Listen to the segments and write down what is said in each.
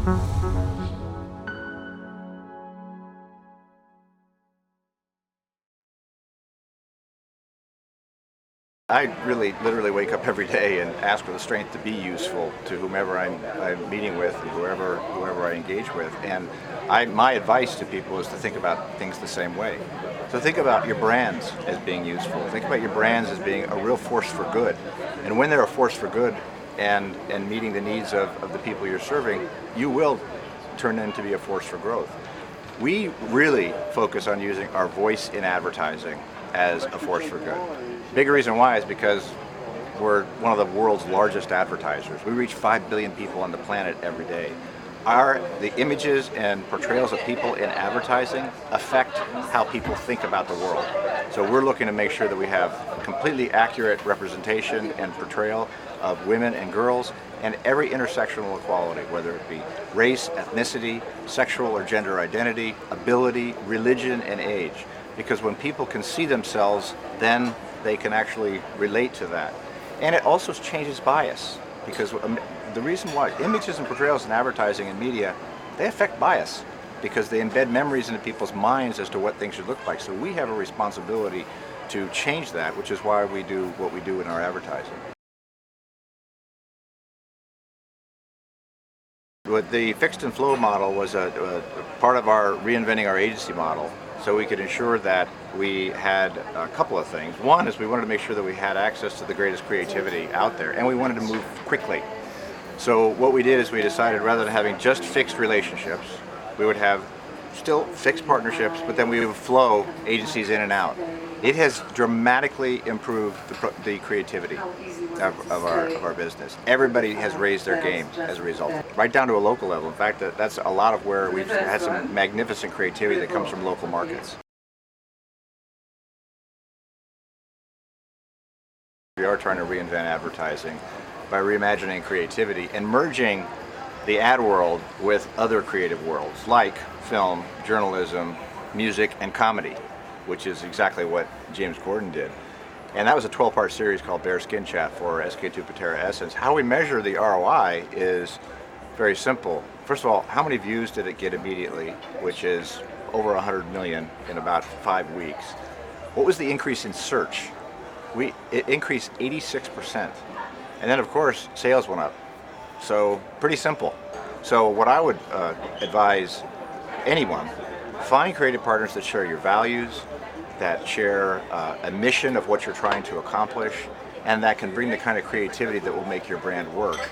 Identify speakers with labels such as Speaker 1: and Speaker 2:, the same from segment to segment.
Speaker 1: I really literally wake up every day and ask for the strength to be useful to whomever I'm meeting with and whoever I engage with. And my advice to people is to think about things the same way. So think about your brands as being useful. Think about your brands as being a real force for good. And when they're a force for good and meeting the needs of the people you're serving, you will turn them to be a force for growth. We really focus on using our voice in advertising as a force for good. Big reason why is because we're one of the world's largest advertisers. We reach 5 billion people on the planet every day. The images and portrayals of people in advertising affect how people think about the world. So we're looking to make sure that we have completely accurate representation and portrayal of women and girls and every intersectional equality, whether it be race, ethnicity, sexual or gender identity, ability, religion, and age. Because when people can see themselves, then they can actually relate to that. And it also changes bias, because the reason why images and portrayals in advertising and media, they affect bias because they embed memories into people's minds as to what things should look like. So we have a responsibility to change that, which is why we do what we do in our advertising. With the fixed and flow model was a part of our reinventing our agency model, so we could ensure that we had a couple of things. One is we wanted to make sure that we had access to the greatest creativity out there, and we wanted to move quickly. So what we did is we decided, rather than having just fixed relationships, we would have still fixed partnerships, but then we would flow agencies in and out. It has dramatically improved the creativity of our business. Everybody has raised their game as a result, right down to a local level. In fact, that's a lot of where we've had some magnificent creativity that comes from local markets. We are trying to reinvent advertising by reimagining creativity and merging the ad world with other creative worlds like film, journalism, music, and comedy, which is exactly what James Corden did. And that was a 12-part series called Bare Skin Chat for SK2 Patera Essence. How we measure the ROI is very simple. First of all, how many views did it get immediately, which is over 100 million in about 5 weeks. What was the increase in search? It increased 86%. And then of course, sales went up. So pretty simple. So what I would advise anyone, find creative partners that share your values, that share a mission of what you're trying to accomplish, and that can bring the kind of creativity that will make your brand work.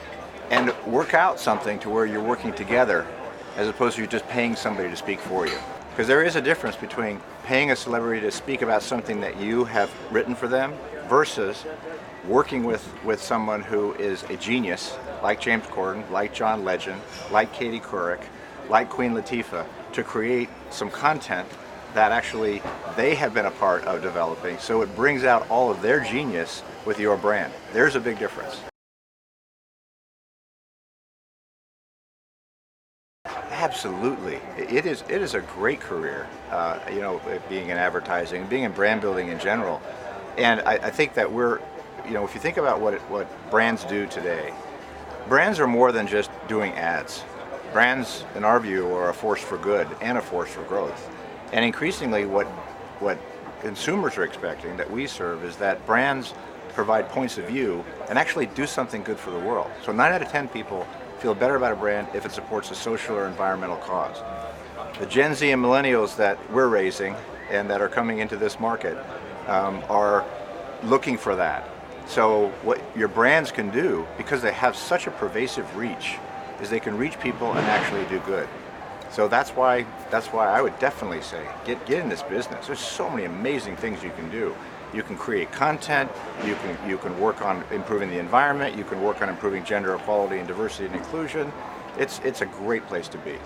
Speaker 1: And work out something to where you're working together as opposed to you just paying somebody to speak for you. Because there is a difference between paying a celebrity to speak about something that you have written for them versus working with someone who is a genius, like James Corden, like John Legend, like Katie Couric, like Queen Latifah, to create some content that actually they have been a part of developing, so it brings out all of their genius with your brand. There's a big difference. Absolutely. It is a great career, being in advertising, being in brand building in general. And I think that if you think about what brands do today, brands are more than just doing ads. Brands, in our view, are a force for good and a force for growth. And increasingly what consumers are expecting that we serve is that brands provide points of view and actually do something good for the world. So 9 out of 10 people feel better about a brand if it supports a social or environmental cause. The Gen Z and millennials that we're raising and that are coming into this market are looking for that. So what your brands can do, because they have such a pervasive reach, is they can reach people and actually do good. So that's why I would definitely say get in this business. There's so many amazing things you can do. You can create content, you can work on improving the environment, you can work on improving gender equality and diversity and inclusion. It's a great place to be.